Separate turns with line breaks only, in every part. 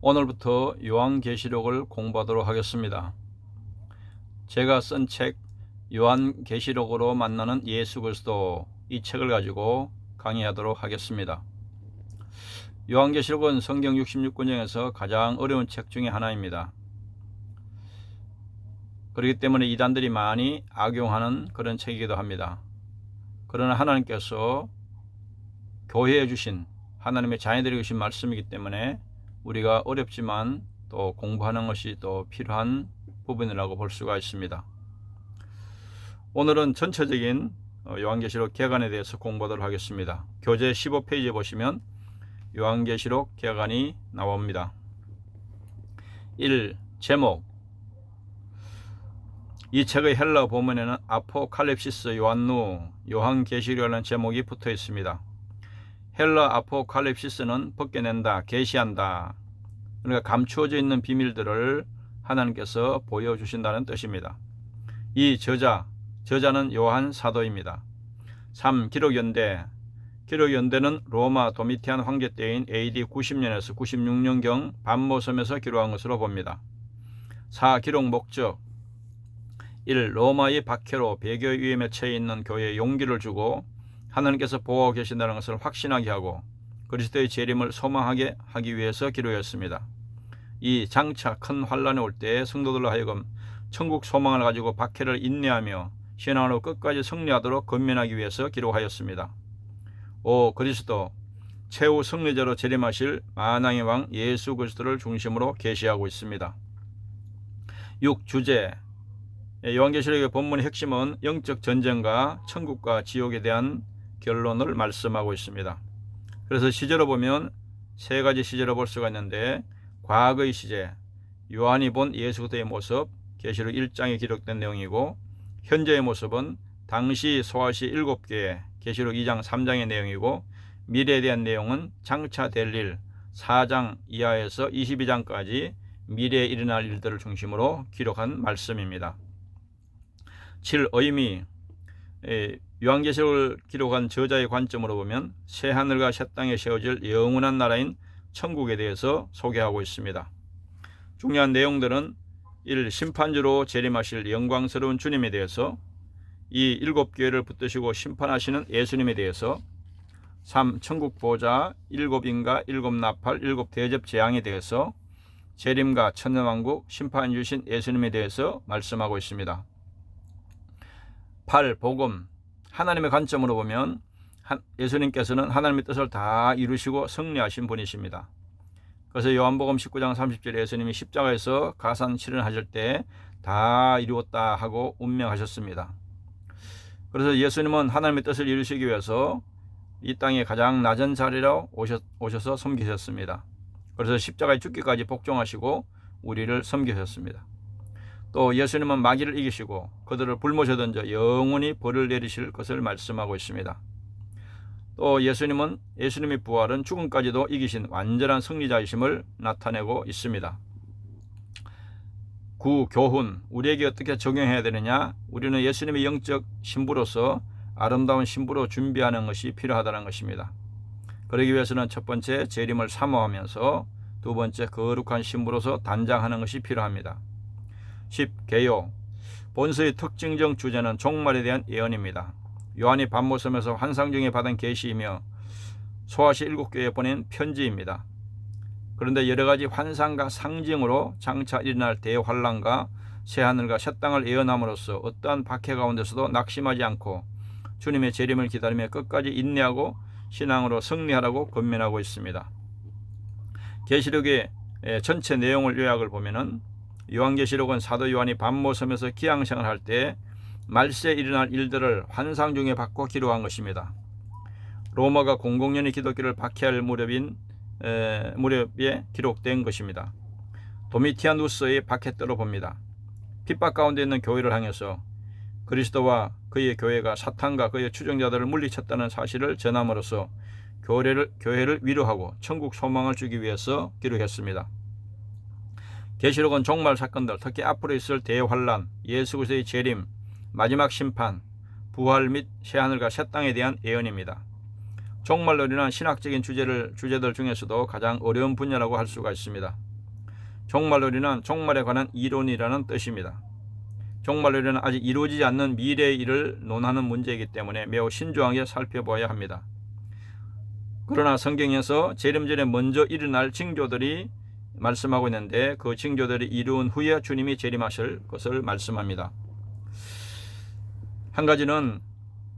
오늘부터 요한계시록을 공부하도록 하겠습니다. 제가 쓴 책 요한계시록으로 만나는 예수 그리스도, 이 책을 가지고 강의하도록 하겠습니다. 요한계시록은 성경 66권 중에서 가장 어려운 책 중에 하나입니다. 그렇기 때문에 이단들이 많이 악용하는 그런 책이기도 합니다. 그러나 하나님께서 교회에 주신, 하나님의 자녀들에게 주신 말씀이기 때문에 우리가 어렵지만 또 공부하는 것이 또 필요한 부분이라고 볼 수가 있습니다. 오늘은 전체적인 요한계시록 개관에 대해서 공부하도록 하겠습니다. 교재 15페이지에 보시면 요한계시록 개관이 나옵니다. 1. 제목. 이 책의 헬라 본문에는 아포칼립시스 요한누 요한계시록이라는 제목이 붙어 있습니다. 헬라 아포칼립시스는 벗겨낸다, 계시한다. 그러니까 감추어져 있는 비밀들을 하나님께서 보여주신다는 뜻입니다. 이 저자는 요한 사도입니다. 3. 기록연대. 기록연대는 로마 도미티안 황제 때인 AD 90년에서 96년경 반모섬에서 기록한 것으로 봅니다. 4. 기록 목적. 1. 로마의 박해로 배교의 위험에 처해 있는 교회에 용기를 주고 하나님께서 보호하고 계신다는 것을 확신하게 하고 그리스도의 재림을 소망하게 하기 위해서 기록했습니다. 이 장차 큰 환란이 올 때 성도들로 하여금 천국 소망을 가지고 박해를 인내하며 신앙으로 끝까지 승리하도록 건면하기 위해서 기록하였습니다. 5. 그리스도, 최후 승리자로 재림하실 만왕의 왕 예수 그리스도를 중심으로 계시하고 있습니다. 6. 주제. 요한계시록의 본문의 핵심은 영적 전쟁과 천국과 지옥에 대한 결론을 말씀하고 있습니다. 그래서 시제로 보면 세 가지 시제로 볼 수가 있는데, 과거의 시제, 요한이 본 예수 그리스도의 모습, 계시록 1장에 기록된 내용이고, 현재의 모습은 당시 소아시 7교회, 계시록 2장 3장의 내용이고, 미래에 대한 내용은 장차 될 일, 4장 이하에서 22장까지 미래에 일어날 일들을 중심으로 기록한 말씀입니다. 7. 의미. 요한계시록을 기록한 저자의 관점으로 보면 새하늘과 새 땅에 세워질 영원한 나라인 천국에 대해서 소개하고 있습니다. 중요한 내용들은 1. 심판주로 재림하실 영광스러운 주님에 대해서, 2. 7교회를 붙드시고 심판하시는 예수님에 대해서, 3. 천국 보좌, 7인과 7나팔, 7대접 재앙에 대해서, 재림과 천년왕국, 심판 주신 예수님에 대해서 말씀하고 있습니다. 8. 복음. 하나님의 관점으로 보면 예수님께서는 하나님의 뜻을 다 이루시고 승리하신 분이십니다. 그래서 요한복음 19장 30절에 예수님이 십자가에서 가산치료하실 때 다 이루었다 하고 운명하셨습니다. 그래서 예수님은 하나님의 뜻을 이루시기 위해서 이 땅에 가장 낮은 자리로 오셔서 섬기셨습니다. 그래서 십자가에 죽기까지 복종하시고 우리를 섬기셨습니다. 또 예수님은 마귀를 이기시고 그들을 불못에 던져 영원히 벌을 내리실 것을 말씀하고 있습니다. 또 예수님의 부활은 죽음까지도 이기신 완전한 승리자이심을 나타내고 있습니다. 9. 교훈. 우리에게 어떻게 적용해야 되느냐? 우리는 예수님의 영적 신부로서 아름다운 신부로 준비하는 것이 필요하다는 것입니다. 그러기 위해서는 첫 번째 재림을 사모하면서 두 번째 거룩한 신부로서 단장하는 것이 필요합니다. 10. 개요. 본서의 특징적 주제는 종말에 대한 예언입니다. 요한이 반모섬에서 환상 중에 받은 계시이며 소아시 7교회에 보낸 편지입니다. 그런데 여러 가지 환상과 상징으로 장차 일어날 대환란과 새하늘과 새 땅을 예언함으로써 어떠한 박해 가운데서도 낙심하지 않고 주님의 재림을 기다리며 끝까지 인내하고 신앙으로 승리하라고 권면하고 있습니다. 계시록의 전체 내용을 요약을 보면은 요한계시록은 사도 요한이 반모섬에서 기양생을 할 때 말세에 일어날 일들을 환상 중에 받고 기록한 것입니다. 로마가 공공연히 기독교를 박해할 무렵에 기록된 것입니다. 도미티아누스의 박해때로 봅니다. 핍박 가운데 있는 교회를 향해서 그리스도와 그의 교회가 사탄과 그의 추종자들을 물리쳤다는 사실을 전함으로써 교회를 위로하고 천국 소망을 주기 위해서 기록했습니다. 계시록은 종말 사건들, 특히 앞으로 있을 대환란, 예수 그리스도의 재림, 마지막 심판, 부활 및 새하늘과 새 땅에 대한 예언입니다. 종말론이란 신학적인 주제들 중에서도 가장 어려운 분야라고 할 수가 있습니다. 종말론이란 종말에 관한 이론이라는 뜻입니다. 종말론은 아직 이루어지지 않는 미래의 일을 논하는 문제이기 때문에 매우 신중하게 살펴봐야 합니다. 그러나 성경에서 재림 전에 먼저 일어날 징조들이 말씀하고 있는데 그 징조들이 이루은 후에 주님이 재림하실 것을 말씀합니다. 한 가지는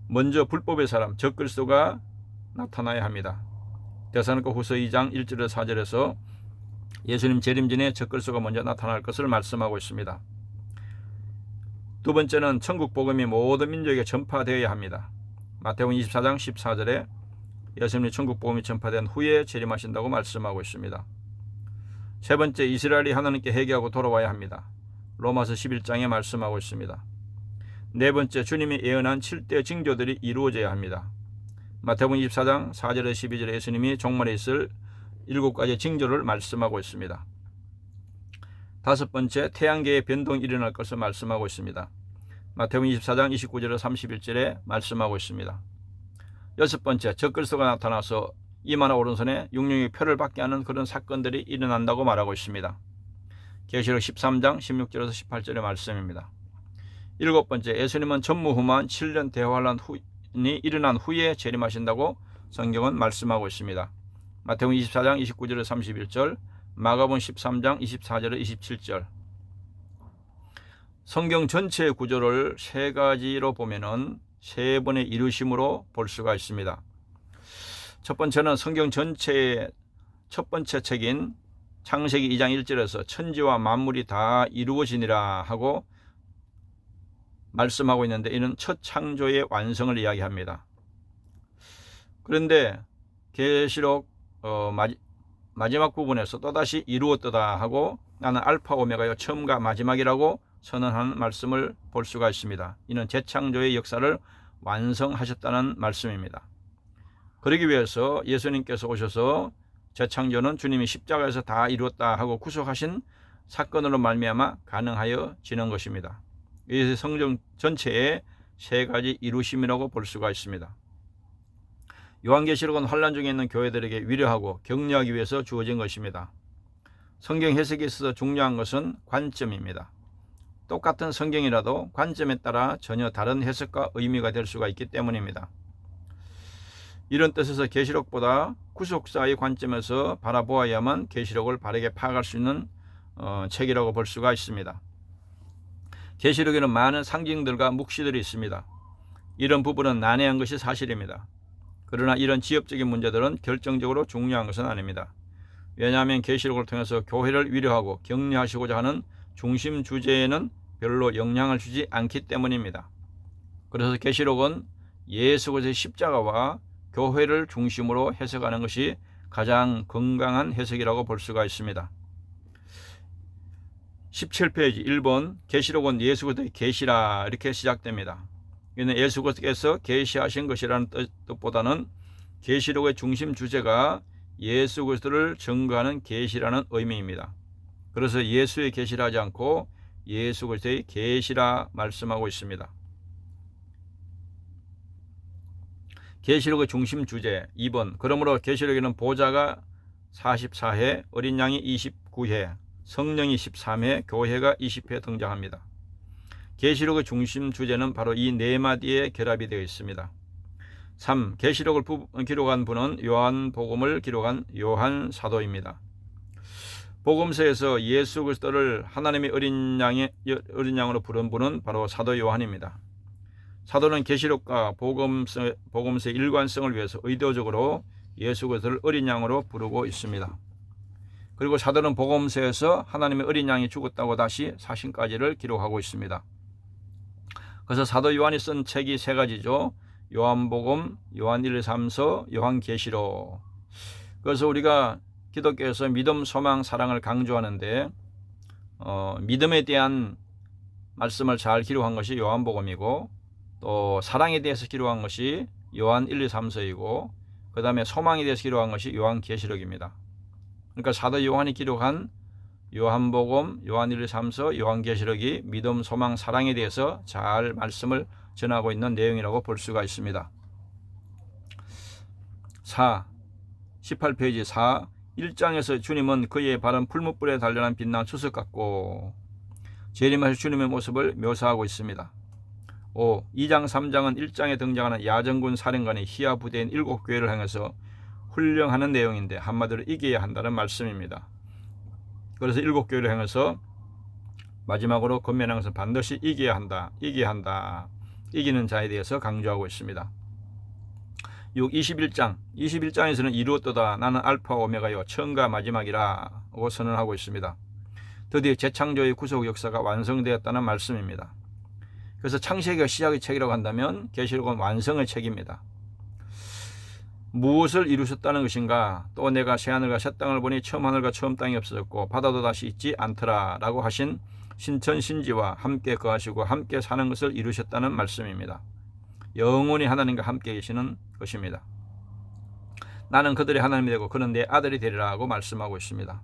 먼저 불법의 사람 적그리스도가 나타나야 합니다. 데살로니가 후서 2장 1절에서 4절에서 예수님 재림 전에 적그리스도가 먼저 나타날 것을 말씀하고 있습니다. 두 번째는 천국 복음이 모든 민족에게 전파되어야 합니다. 마태복음 24장 14절에 예수님의 천국 복음이 전파된 후에 재림하신다고 말씀하고 있습니다. 세 번째, 이스라엘이 하나님께 회개하고 돌아와야 합니다. 로마서 11장에 말씀하고 있습니다. 네 번째, 주님이 예언한 7대 징조들이 이루어져야 합니다. 마태복음 24장 4절에서 12절에 예수님이 종말에 있을 7가지 징조를 말씀하고 있습니다. 다섯 번째, 태양계의 변동이 일어날 것을 말씀하고 있습니다. 마태복음 24장 29절에서 31절에 말씀하고 있습니다. 여섯 번째, 적그리스도가 나타나서 이마나 오른손에 육령의 표를 받게 하는 그런 사건들이 일어난다고 말하고 있습니다. 계시록 13장 16절에서 18절의 말씀입니다. 일곱 번째, 예수님은 전무후무한 7년 대환란이 일어난 후에 재림하신다고 성경은 말씀하고 있습니다. 마태복음 24장 29절에서 31절, 마가복음 13장 24절에서 27절. 성경 전체의 구조를 세 가지로 보면은 세 번의 이루심으로 볼 수가 있습니다. 첫 번째는 성경 전체의 첫 번째 책인 창세기 2장 1절에서 천지와 만물이 다 이루어지니라 하고 말씀하고 있는데 이는 첫 창조의 완성을 이야기합니다. 그런데 계시록 마지막 부분에서 또다시 이루었도다 하고 나는 알파 오메가요 처음과 마지막이라고 선언하는 말씀을 볼 수가 있습니다. 이는 재창조의 역사를 완성하셨다는 말씀입니다. 그러기 위해서 예수님께서 오셔서 재창조는 주님이 십자가에서 다 이루었다 하고 구속하신 사건으로 말미암아 가능하여지는 것입니다. 이것이 성경 전체의 세 가지 이루심이라고 볼 수가 있습니다. 요한계시록은 환란 중에 있는 교회들에게 위로하고 격려하기 위해서 주어진 것입니다. 성경 해석에 있어서 중요한 것은 관점입니다. 똑같은 성경이라도 관점에 따라 전혀 다른 해석과 의미가 될 수가 있기 때문입니다. 이런 뜻에서 계시록보다 구속사의 관점에서 바라보아야만 계시록을 바르게 파악할 수 있는 책이라고 볼 수가 있습니다. 계시록에는 많은 상징들과 묵시들이 있습니다. 이런 부분은 난해한 것이 사실입니다. 그러나 이런 지엽적인 문제들은 결정적으로 중요한 것은 아닙니다. 왜냐하면 계시록을 통해서 교회를 위로하고 격려하시고자 하는 중심 주제에는 별로 영향을 주지 않기 때문입니다. 그래서 계시록은 예수 그리스도의 십자가와 교회를 중심으로 해석하는 것이 가장 건강한 해석이라고 볼 수가 있습니다. 17페이지 1번 계시록은 예수 그리스도의 계시라 이렇게 시작됩니다. 이는 예수 그리스도께서 계시하신 것이라는 뜻보다는 계시록의 중심 주제가 예수 그리스도를 증거하는 계시라는 의미입니다. 그래서 예수의 계시라 하지 않고 예수 그리스도의 계시라 말씀하고 있습니다. 계시록의 중심 주제 2번 그러므로 계시록에는 보좌가 44회, 어린 양이 29회, 성령이 13회, 교회가 20회 등장합니다. 계시록의 중심 주제는 바로 이 네 마디에 결합이 되어 있습니다. 3. 계시록을 기록한 분은 요한복음을 기록한 요한 사도입니다. 복음서에서 예수 그리스도를 하나님의 어린 양으로 부른 분은 바로 사도 요한입니다. 사도는 계시록과 복음서의 일관성을 위해서 의도적으로 예수 그리스도를 어린 양으로 부르고 있습니다. 그리고 사도는 복음서에서 하나님의 어린 양이 죽었다고 다시 사신까지를 기록하고 있습니다. 그래서 사도 요한이 쓴 책이 세 가지죠. 요한복음, 요한 1, 3서, 요한계시록. 그래서 우리가 기독교에서 믿음, 소망, 사랑을 강조하는데 믿음에 대한 말씀을 잘 기록한 것이 요한복음이고 또 사랑에 대해서 기록한 것이 요한 1, 2, 3서이고 그 다음에 소망에 대해서 기록한 것이 요한계시록입니다. 그러니까 사도 요한이 기록한 요한복음, 요한 1, 2, 3서, 요한계시록이 믿음, 소망, 사랑에 대해서 잘 말씀을 전하고 있는 내용이라고 볼 수가 있습니다. 4. 18페이지 4. 1장에서 주님은 그의 발은 풀무불에 단련한 빛난 수석 같고 재림하실 주님의 모습을 묘사하고 있습니다. 5. 2장 3장은 1장에 등장하는 야전군 사령관의 희야 부대인 7교회를 향해서 훈령하는 내용인데 한마디로 이겨야 한다는 말씀입니다. 그래서 7교회를 향해서 마지막으로 권면하면서 반드시 이겨야 한다. 이기는 자에 대해서 강조하고 있습니다. 6. 21장에서는 이루었도다. 나는 알파와 오메가요 처음과 마지막이라고 선언하고 있습니다. 드디어 재창조의 구속 역사가 완성되었다는 말씀입니다. 그래서 창세기가 시작의 책이라고 한다면 계시록은 완성의 책입니다. 무엇을 이루셨다는 것인가? 또 내가 새하늘과 새 땅을 보니 처음 하늘과 처음 땅이 없어졌고 바다도 다시 있지 않더라 라고 하신 신천신지와 함께 거하시고 함께 사는 것을 이루셨다는 말씀입니다. 영원히 하나님과 함께 계시는 것입니다. 나는 그들의 하나님이 되고 그는 내 아들이 되리라고 말씀하고 있습니다.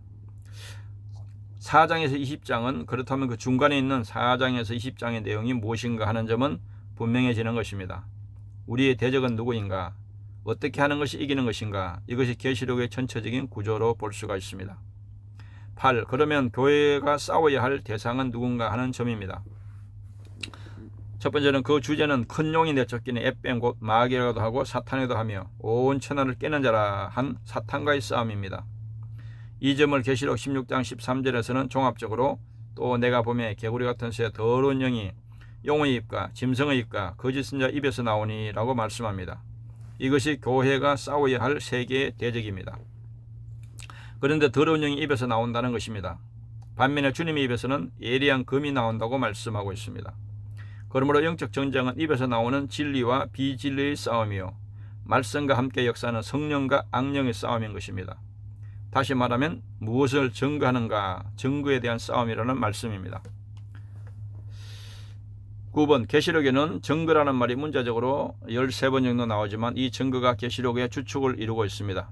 4장에서 20장은 그렇다면 그 중간에 있는 4장에서 20장의 내용이 무엇인가 하는 점은 분명해지는 것입니다. 우리의 대적은 누구인가? 어떻게 하는 것이 이기는 것인가? 이것이 계시록의 전체적인 구조로 볼 수가 있습니다. 8. 그러면 교회가 싸워야 할 대상은 누군가 하는 점입니다. 첫 번째는 그 주제는 큰 용이 내쫓기는 앱뱀 곧 마귀라고도 하고 사탄이라고도 하며 온 천하를 깨는 자라 한 사탄과의 싸움입니다. 이 점을 계시록 16장 13절에서는 종합적으로 또 내가 보매 개구리 같은 새 더러운 영이 용의 입과 짐승의 입과 거짓 선자 입에서 나오니 라고 말씀합니다. 이것이 교회가 싸워야 할 세계의 대적입니다. 그런데 더러운 영이 입에서 나온다는 것입니다. 반면에 주님의 입에서는 예리한 금이 나온다고 말씀하고 있습니다. 그러므로 영적 전쟁은 입에서 나오는 진리와 비진리의 싸움이요 말씀과 함께 역사하는 성령과 악령의 싸움인 것입니다. 다시 말하면 무엇을 증거하는가, 증거에 대한 싸움이라는 말씀입니다. 9번 계시록에는 증거라는 말이 문자적으로 13번 정도 나오지만 이 증거가 계시록의 주축을 이루고 있습니다.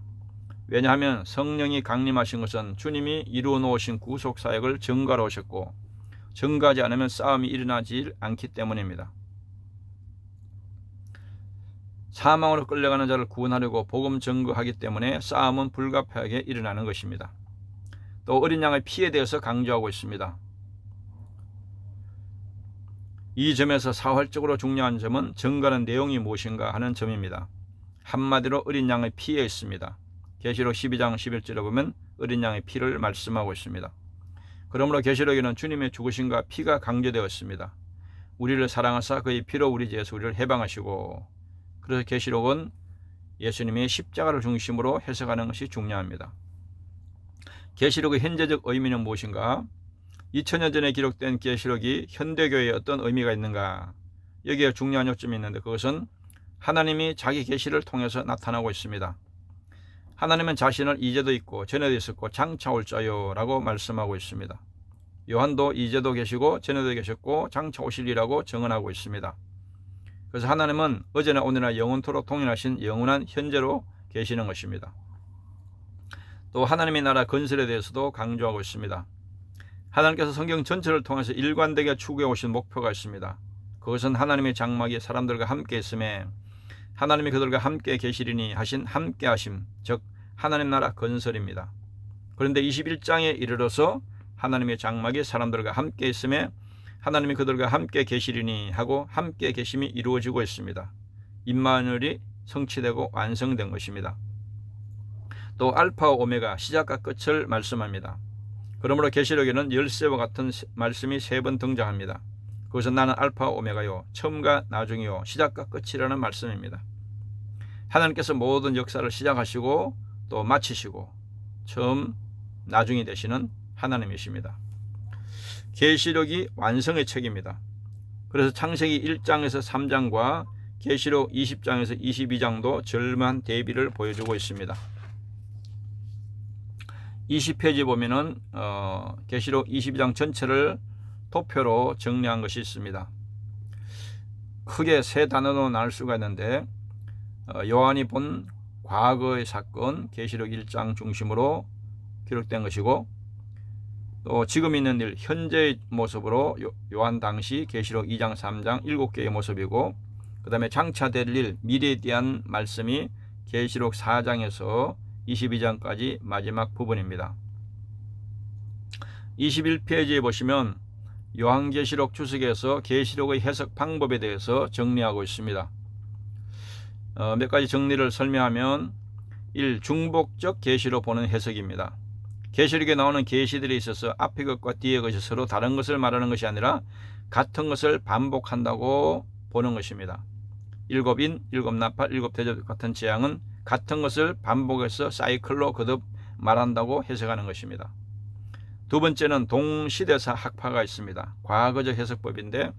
왜냐하면 성령이 강림하신 것은 주님이 이루어 놓으신 구속 사역을 증거하러 오셨고 증거하지 않으면 싸움이 일어나지 않기 때문입니다. 사망으로 끌려가는 자를 구원하려고 복음 증거하기 때문에 싸움은 불가피하게 일어나는 것입니다. 또 어린 양의 피에 대해서 강조하고 있습니다. 이 점에서 사활적으로 중요한 점은 증거하는 내용이 무엇인가 하는 점입니다. 한마디로 어린 양의 피에 있습니다. 계시록 12장 11절에 보면 어린 양의 피를 말씀하고 있습니다. 그러므로 계시록에는 주님의 죽으심과 피가 강조되었습니다. 우리를 사랑하사 그의 피로 우리 죄에서 우리를 해방하시고 그래서 계시록은 예수님의 십자가를 중심으로 해석하는 것이 중요합니다. 계시록의 현재적 의미는 무엇인가? 2000년 전에 기록된 계시록이 현대교회에 어떤 의미가 있는가? 여기에 중요한 요점이 있는데 그것은 하나님이 자기 계시를 통해서 나타나고 있습니다. 하나님은 자신을 이제도 있고 전에도 있었고 장차 올 자요 라고 말씀하고 있습니다. 요한도 이제도 계시고 전에도 계셨고 장차 오실이라고 증언하고 있습니다. 그래서 하나님은 어제나 오늘나 영원토록 동일하신 영원한 현재로 계시는 것입니다. 또 하나님의 나라 건설에 대해서도 강조하고 있습니다. 하나님께서 성경 전체를 통해서 일관되게 추구해 오신 목표가 있습니다. 그것은 하나님의 장막이 사람들과 함께 있음에 하나님이 그들과 함께 계시리니 하신 함께하심, 즉 하나님 나라 건설입니다. 그런데 21장에 이르러서 하나님의 장막이 사람들과 함께 있음에 하나님이 그들과 함께 계시리니 하고 함께 계심이 이루어지고 있습니다. 임마누엘이 성취되고 완성된 것입니다. 또 알파와 오메가 시작과 끝을 말씀합니다. 그러므로 계시록에는 열쇠와 같은 말씀이 3번 등장합니다. 그것은 나는 알파와 오메가요 처음과 나중이요 시작과 끝이라는 말씀입니다. 하나님께서 모든 역사를 시작하시고 또 마치시고 처음 나중이 되시는 하나님이십니다. 계시록이 완성의 책입니다. 그래서 창세기 1장에서 3장과 계시록 20장에서 22장도 절묘한 대비를 보여주고 있습니다. 20페이지 보면은 계시록 22장 전체를 도표로 정리한 것이 있습니다. 크게 3단어로 나눌 수가 있는데 요한이 본 과거의 사건 계시록 1장 중심으로 기록된 것이고 또 지금 있는 일 현재의 모습으로 요한 당시 계시록 2장 3장 7개의 모습이고 그 다음에 장차 될 일 미래에 대한 말씀이 계시록 4장에서 22장까지 마지막 부분입니다. 21페이지에 보시면 요한계시록 주석에서 계시록의 해석 방법에 대해서 정리하고 있습니다. 몇 가지 정리를 설명하면 1. 중복적 계시로 보는 해석입니다. 계시록에 나오는 계시들이 있어서 앞의 것과 뒤의 것이 서로 다른 것을 말하는 것이 아니라 같은 것을 반복한다고 보는 것입니다. 일곱 인, 일곱 나팔, 일곱 대접 같은 재앙은 같은 것을 반복해서 사이클로 거듭 말한다고 해석하는 것입니다. 두 번째는 동시대사 학파가 있습니다. 과거적 해석법인데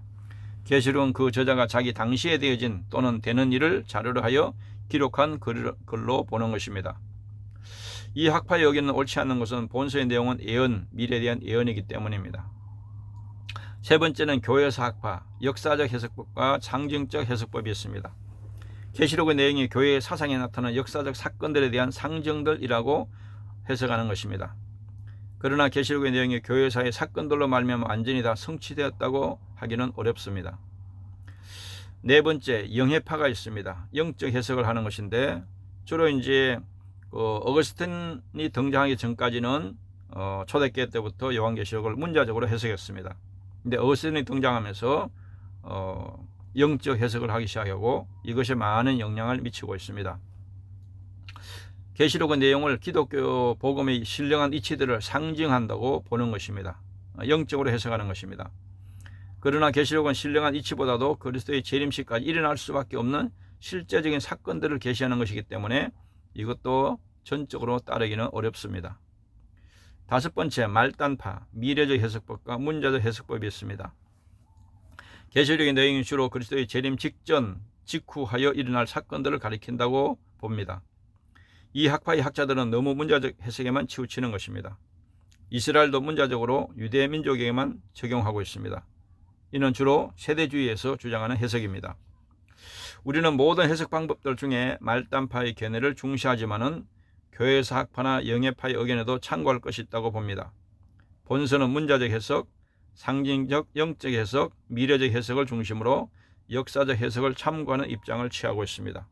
계시록은 그 저자가 자기 당시에 되어진 또는 되는 일을 자료로 하여 기록한 글로 보는 것입니다. 이 학파의 여기는 옳지 않는 것은 본서의 내용은 예언, 미래에 대한 예언이기 때문입니다. 세 번째는 교회사 학파, 역사적 해석법과 상징적 해석법이 있습니다. 계시록의 내용이 교회의 사상에 나타나는 역사적 사건들에 대한 상징들이라고 해석하는 것입니다. 그러나 계시록의 내용이 교회사의 사건들로 말미암아 완전히 다 성취되었다고 하기는 어렵습니다. 네 번째, 영해파가 있습니다. 영적 해석을 하는 것인데 주로 이제 어거스틴이 등장하기 전까지는 초대교회 때부터 요한계시록을 문자적으로 해석했습니다. 근데 어거스틴이 등장하면서 영적 해석을 하기 시작하고 이것이 많은 영향을 미치고 있습니다. 계시록의 내용을 기독교 복음의 신령한 이치들을 상징한다고 보는 것입니다. 영적으로 해석하는 것입니다. 그러나 계시록은 신령한 이치보다도 그리스도의 재림식까지 일어날 수밖에 없는 실제적인 사건들을 계시하는 것이기 때문에 이것도 전적으로 따르기는 어렵습니다. 다섯 번째, 말단파, 미래적 해석법과 문자적 해석법이 있습니다. 계시록의 내용이 주로 그리스도의 재림 직전, 직후하여 일어날 사건들을 가리킨다고 봅니다. 이 학파의 학자들은 너무 문자적 해석에만 치우치는 것입니다. 이스라엘도 문자적으로 유대 민족에게만 적용하고 있습니다. 이는 주로 세대주의에서 주장하는 해석입니다. 우리는 모든 해석 방법들 중에 말단파의 견해를 중시하지만은 교회사 학파나 영해파의 의견에도 참고할 것이 있다고 봅니다. 본서는 문자적 해석, 상징적 영적 해석, 미래적 해석을 중심으로 역사적 해석을 참고하는 입장을 취하고 있습니다.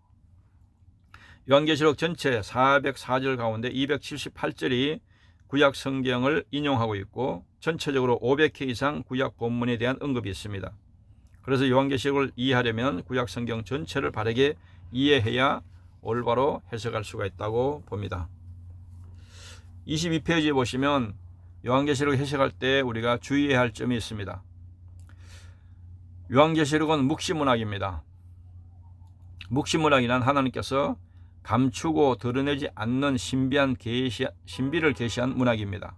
요한계시록 전체 404절 가운데 278절이 구약 성경을 인용하고 있고 전체적으로 500회 이상 구약 본문에 대한 언급이 있습니다. 그래서 요한계시록을 이해하려면 구약 성경 전체를 바르게 이해해야 올바로 해석할 수가 있다고 봅니다. 22페이지에 보시면 요한계시록을 해석할 때 우리가 주의해야 할 점이 있습니다. 요한계시록은 묵시문학입니다. 묵시문학이란 하나님께서 감추고 드러내지 않는 신비를 계시한 문학입니다.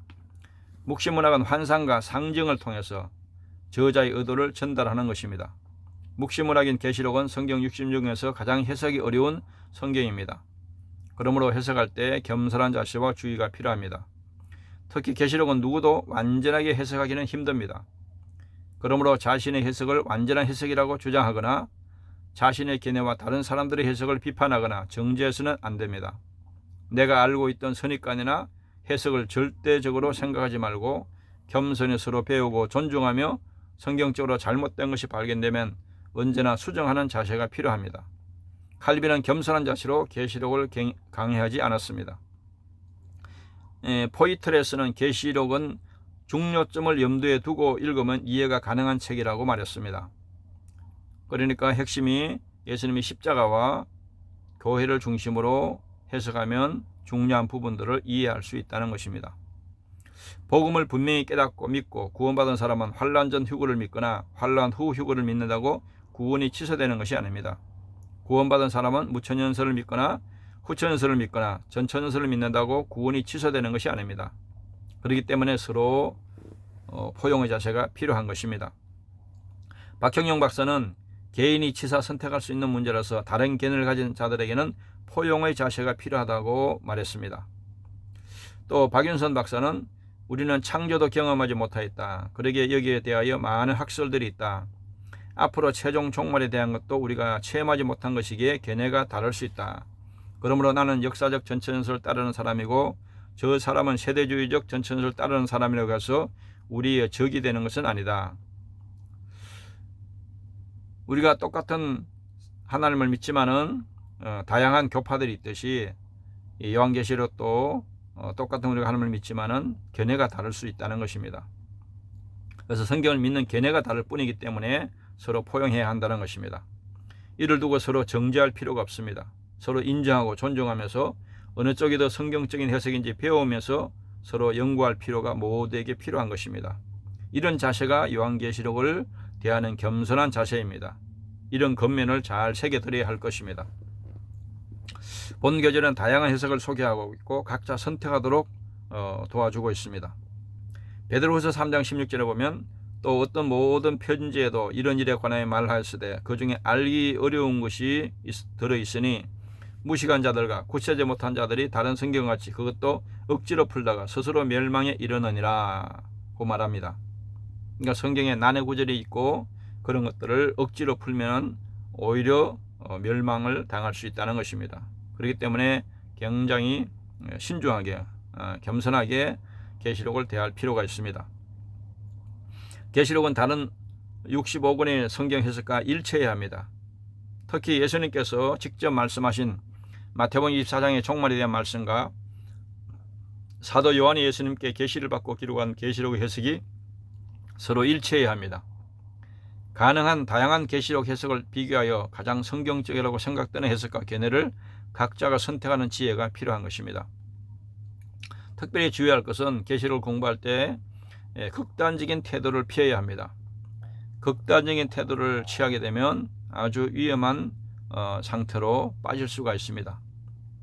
묵시문학은 환상과 상징을 통해서 저자의 의도를 전달하는 것입니다. 묵시문학인 계시록은 성경 66권에서 가장 해석이 어려운 성경입니다. 그러므로 해석할 때 겸손한 자세와 주의가 필요합니다. 특히 계시록은 누구도 완전하게 해석하기는 힘듭니다. 그러므로 자신의 해석을 완전한 해석이라고 주장하거나 자신의 견해와 다른 사람들의 해석을 비판하거나 정죄해서는 안 됩니다. 내가 알고 있던 선입관이나 해석을 절대적으로 생각하지 말고 겸손히 서로 배우고 존중하며 성경적으로 잘못된 것이 발견되면 언제나 수정하는 자세가 필요합니다. 칼빈은 겸손한 자세로 계시록을 강해하지 않았습니다. 포이틀에서는 계시록은 중요점을 염두에 두고 읽으면 이해가 가능한 책이라고 말했습니다. 그러니까 핵심이 예수님의 십자가와 교회를 중심으로 해석하면 중요한 부분들을 이해할 수 있다는 것입니다. 복음을 분명히 깨닫고 믿고 구원받은 사람은 환난 전 휴거를 믿거나 환난 후 휴거를 믿는다고 구원이 취소되는 것이 아닙니다. 구원받은 사람은 무천년설을 믿거나 후천년설을 믿거나 전천년설을 믿는다고 구원이 취소되는 것이 아닙니다. 그렇기 때문에 서로 포용의 자세가 필요한 것입니다. 박형영 박사는 개인이 치사 선택할 수 있는 문제라서 다른 견해를 가진 자들에게는 포용의 자세가 필요하다고 말했습니다. 또 박윤선 박사는 우리는 창조도 경험하지 못하였다. 그러기에 여기에 대하여 많은 학설들이 있다. 앞으로 최종 종말에 대한 것도 우리가 체험하지 못한 것이기에 견해가 다를 수 있다. 그러므로 나는 역사적 전천연설을 따르는 사람이고 저 사람은 세대주의적 전천연설을 따르는 사람이라고 해서 우리의 적이 되는 것은 아니다. 우리가 똑같은 하나님을 믿지만은 다양한 교파들이 있듯이 이 요한계시록도 똑같은 우리가 하나님을 믿지만은 견해가 다를 수 있다는 것입니다. 그래서 성경을 믿는 견해가 다를 뿐이기 때문에 서로 포용해야 한다는 것입니다. 이를 두고 서로 정죄할 필요가 없습니다. 서로 인정하고 존중하면서 어느 쪽이 더 성경적인 해석인지 배우면서 서로 연구할 필요가 모두에게 필요한 것입니다. 이런 자세가 요한계시록을 대하는 겸손한 자세입니다. 이런 겉면을 잘 새겨드려야 할 것입니다. 본 교재는 다양한 해석을 소개하고 있고 각자 선택하도록 도와주고 있습니다. 베드로후서 3장 16절에 보면 또 어떤 모든 편지에도 이런 일에 관하여 말하였으되 그 중에 알기 어려운 것이 들어있으니 무식한 자들과 굳세지 못한 자들이 다른 성경같이 그것도 억지로 풀다가 스스로 멸망에 이르느니라 고 말합니다. 그러니까 성경에 난해 구절이 있고 그런 것들을 억지로 풀면 오히려 멸망을 당할 수 있다는 것입니다. 그렇기 때문에 굉장히 신중하게 겸손하게 계시록을 대할 필요가 있습니다. 계시록은 다른 65권의 성경 해석과 일치해야 합니다. 특히 예수님께서 직접 말씀하신 마태복음 24장의 종말에 대한 말씀과 사도 요한이 예수님께 계시를 받고 기록한 계시록의 해석이 서로 일치해야 합니다. 가능한 다양한 계시록 해석을 비교하여 가장 성경적이라고 생각되는 해석과 견해를 각자가 선택하는 지혜가 필요한 것입니다. 특별히 주의할 것은 계시록을 공부할 때 극단적인 태도를 피해야 합니다. 극단적인 태도를 취하게 되면 아주 위험한 상태로 빠질 수가 있습니다.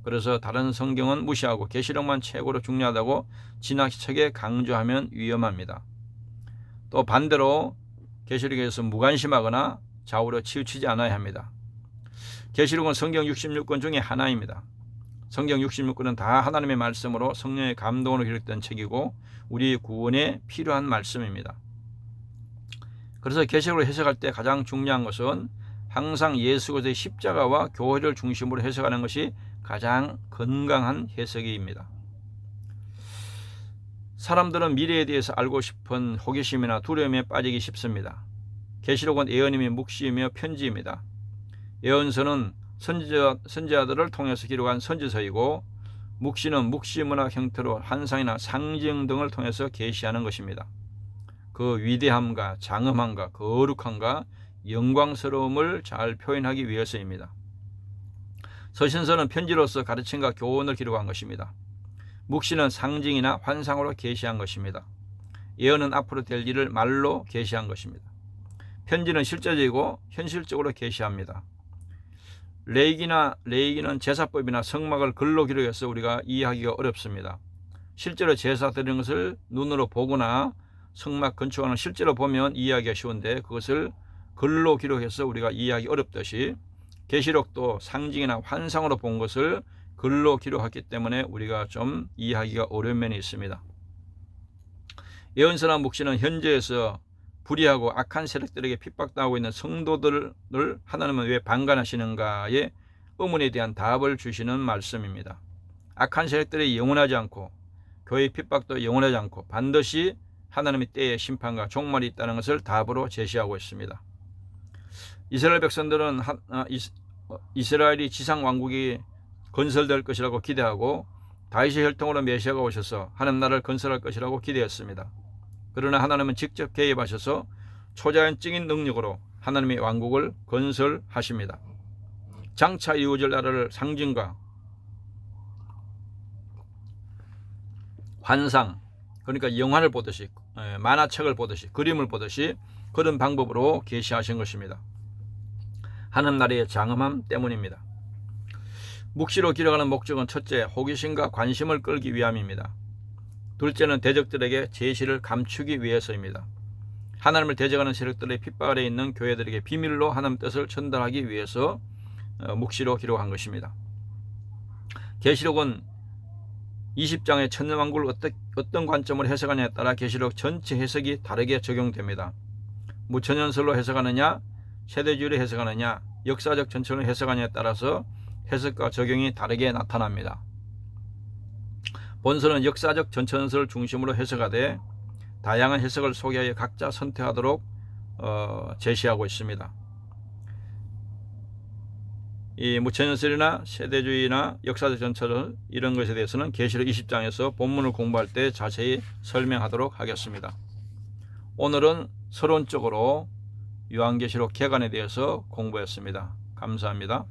그래서 다른 성경은 무시하고 계시록만 최고로 중요하다고 지나치게 강조하면 위험합니다. 또 반대로 계시록에 대해서 무관심하거나 좌우로 치우치지 않아야 합니다. 계시록은 성경 66권 중에 하나입니다. 성경 66권은 다 하나님의 말씀으로 성령의 감동으로 기록된 책이고 우리 구원에 필요한 말씀입니다. 그래서 계시록을 해석할 때 가장 중요한 것은 항상 예수 그리스도의 십자가와 교회를 중심으로 해석하는 것이 가장 건강한 해석입니다. 사람들은 미래에 대해서 알고 싶은 호기심이나 두려움에 빠지기 쉽습니다. 계시록은 예언이며 묵시이며 편지입니다. 예언서는 선지자들을 통해서 기록한 선지서이고 묵시는 묵시문학 형태로 환상이나 상징 등을 통해서 계시하는 것입니다. 그 위대함과 장엄함과 거룩함과 영광스러움을 잘 표현하기 위해서입니다. 서신서는 편지로서 가르침과 교훈을 기록한 것입니다. 묵시는 상징이나 환상으로 계시한 것입니다. 예언은 앞으로 될 일을 말로 계시한 것입니다. 편지는 실제적이고 현실적으로 계시합니다. 레이기는 제사법이나 성막을 글로 기록해서 우리가 이해하기가 어렵습니다. 실제로 제사 드리는 것을 눈으로 보거나 성막 건축하는 실제로 보면 이해하기가 쉬운데 그것을 글로 기록해서 우리가 이해하기 어렵듯이 계시록도 상징이나 환상으로 본 것을 글로 기록했기 때문에 우리가 좀 이해하기가 어려운 면이 있습니다. 예언서나 묵시는 현재에서 불의하고 악한 세력들에게 핍박당하고 있는 성도들을 하나님은 왜 방관하시는가의 의문에 대한 답을 주시는 말씀입니다. 악한 세력들이 영원하지 않고 교회의 핍박도 영원하지 않고 반드시 하나님의 때의 심판과 종말이 있다는 것을 답으로 제시하고 있습니다. 이스라엘 백성들은 이스라엘이 지상 왕국이 건설될 것이라고 기대하고 다윗의 혈통으로 메시아가 오셔서 하나님 나라를 건설할 것이라고 기대했습니다. 그러나 하나님은 직접 개입하셔서 초자연적인 능력으로 하나님의 왕국을 건설하십니다. 장차 이루어질 나라를 상징과 환상, 그러니까 영화를 보듯이 만화책을 보듯이 그림을 보듯이 그런 방법으로 계시하신 것입니다. 하나님 나라의 장엄함 때문입니다. 묵시로 기록하는 목적은 첫째, 호기심과 관심을 끌기 위함입니다. 둘째는 대적들에게 제시를 감추기 위해서입니다. 하나님을 대적하는 세력들의 핍박 아래에 있는 교회들에게 비밀로 하나님 뜻을 전달하기 위해서 묵시로 기록한 것입니다. 계시록은 20장의 천년왕국을 어떤 관점으로 해석하느냐에 따라 계시록 전체 해석이 다르게 적용됩니다. 무천년설로 해석하느냐, 세대주의로 해석하느냐, 역사적 전천으로 해석하느냐에 따라서 해석과 적용이 다르게 나타납니다. 본서는 역사적 전천설을 중심으로 해석하되 다양한 해석을 소개하여 각자 선택하도록 제시하고 있습니다. 이 무천연설이나 세대주의나 역사적 전철 이런 것에 대해서는 계시록 20장에서 본문을 공부할 때 자세히 설명하도록 하겠습니다. 오늘은 서론적으로 요한계시록 개관에 대해서 공부했습니다. 감사합니다.